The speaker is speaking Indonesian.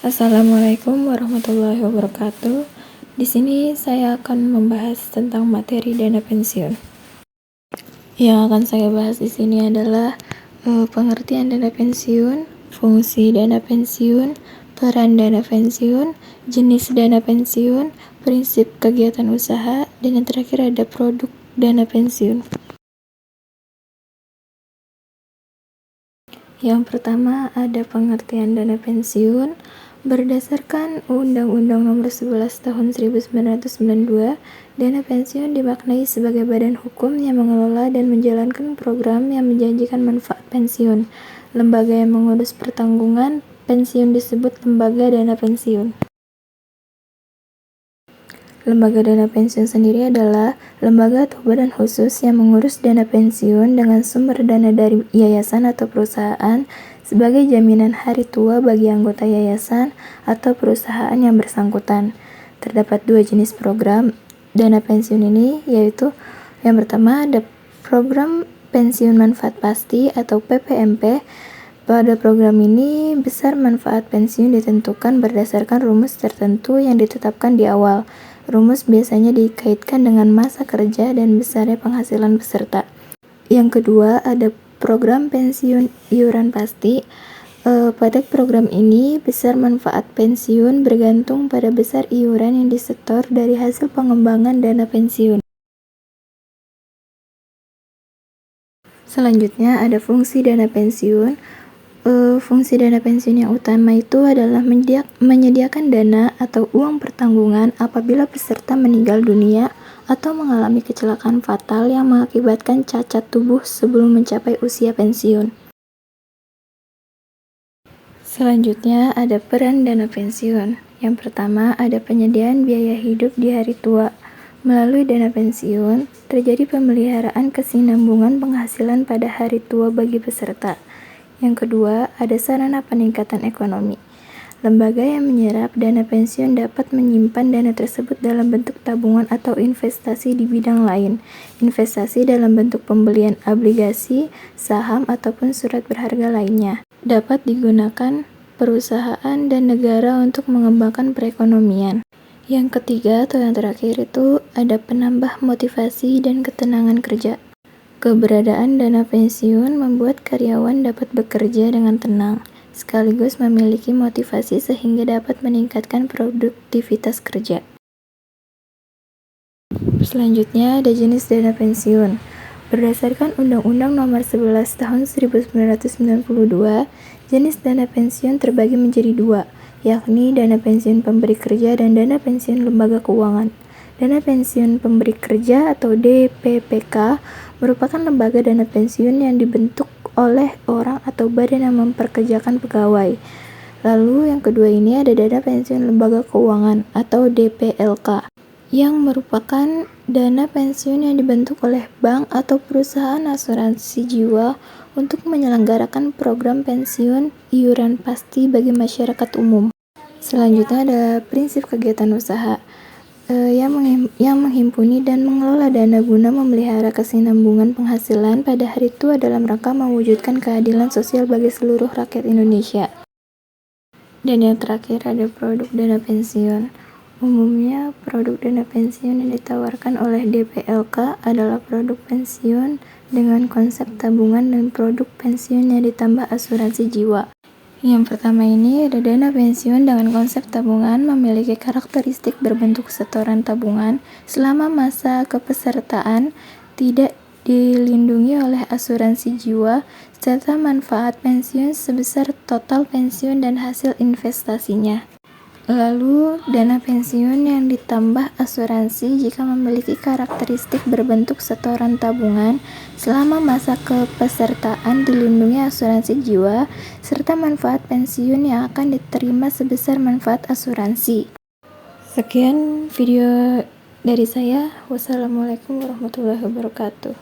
Assalamualaikum warahmatullahi wabarakatuh. Di sini saya akan membahas tentang materi dana pensiun. Yang akan saya bahas di sini adalah pengertian dana pensiun, fungsi dana pensiun, peran dana pensiun, jenis dana pensiun, prinsip kegiatan usaha, dan yang terakhir ada produk dana pensiun. Yang pertama ada pengertian dana pensiun. Berdasarkan Undang-Undang Nomor 11 Tahun 1992, dana pensiun dimaknai sebagai badan hukum yang mengelola dan menjalankan program yang menjanjikan manfaat pensiun. Lembaga yang mengurus pertanggungan pensiun disebut lembaga dana pensiun. Lembaga dana pensiun sendiri adalah lembaga atau badan khusus yang mengurus dana pensiun dengan sumber dana dari yayasan atau perusahaan sebagai jaminan hari tua bagi anggota yayasan atau perusahaan yang bersangkutan. Terdapat dua jenis program dana pensiun ini, yaitu yang pertama ada program pensiun manfaat pasti atau PPMP. Pada program ini, besar manfaat pensiun ditentukan berdasarkan rumus tertentu yang ditetapkan di awal. Rumus biasanya dikaitkan dengan masa kerja dan besarnya penghasilan peserta. Yang kedua, ada program pensiun iuran pasti. Pada program ini, besar manfaat pensiun bergantung pada besar iuran yang disetor dari hasil pengembangan dana pensiun. Selanjutnya, ada fungsi dana pensiun. Fungsi dana pensiun yang utama itu adalah menyediakan dana atau uang pertanggungan apabila peserta meninggal dunia atau mengalami kecelakaan fatal yang mengakibatkan cacat tubuh sebelum mencapai usia pensiun. Selanjutnya ada peran dana pensiun. Yang pertama ada penyediaan biaya hidup di hari tua. Melalui dana pensiun, terjadi pemeliharaan kesinambungan penghasilan pada hari tua bagi peserta. Yang kedua, ada sarana peningkatan ekonomi. Lembaga yang menyerap dana pensiun dapat menyimpan dana tersebut dalam bentuk tabungan atau investasi di bidang lain. Investasi dalam bentuk pembelian obligasi, saham, ataupun surat berharga lainnya. Dapat digunakan perusahaan dan negara untuk mengembangkan perekonomian. Yang ketiga atau yang terakhir itu ada penambah motivasi dan ketenangan kerja. Keberadaan dana pensiun membuat karyawan dapat bekerja dengan tenang, sekaligus memiliki motivasi sehingga dapat meningkatkan produktivitas kerja. Selanjutnya ada jenis dana pensiun. Berdasarkan Undang-Undang Nomor 11 Tahun 1992, jenis dana pensiun terbagi menjadi dua, yakni dana pensiun pemberi kerja dan dana pensiun lembaga keuangan. Dana pensiun pemberi kerja atau DPPK merupakan lembaga dana pensiun yang dibentuk oleh orang atau badan yang memperkerjakan pegawai. Lalu yang kedua ini ada dana pensiun lembaga keuangan atau DPLK, yang merupakan dana pensiun yang dibentuk oleh bank atau perusahaan asuransi jiwa untuk menyelenggarakan program pensiun iuran pasti bagi masyarakat umum. Selanjutnya ada prinsip kegiatan usaha yang menghimpuni dan mengelola dana guna memelihara kesinambungan penghasilan pada hari tua dalam rangka mewujudkan keadilan sosial bagi seluruh rakyat Indonesia. Dan yang terakhir ada produk dana pensiun. Umumnya produk dana pensiun yang ditawarkan oleh DPLK adalah produk pensiun dengan konsep tabungan dan produk pensiun yang ditambah asuransi jiwa. Yang pertama ini ada dana pensiun dengan konsep tabungan memiliki karakteristik berbentuk setoran tabungan selama masa kepesertaan, tidak dilindungi oleh asuransi jiwa, serta manfaat pensiun sebesar total pensiun dan hasil investasinya. Lalu, dana pensiun yang ditambah asuransi jika memiliki karakteristik berbentuk setoran tabungan selama masa kepesertaan dilindungi asuransi jiwa, serta manfaat pensiun yang akan diterima sebesar manfaat asuransi. Sekian video dari saya. Wassalamualaikum warahmatullahi wabarakatuh.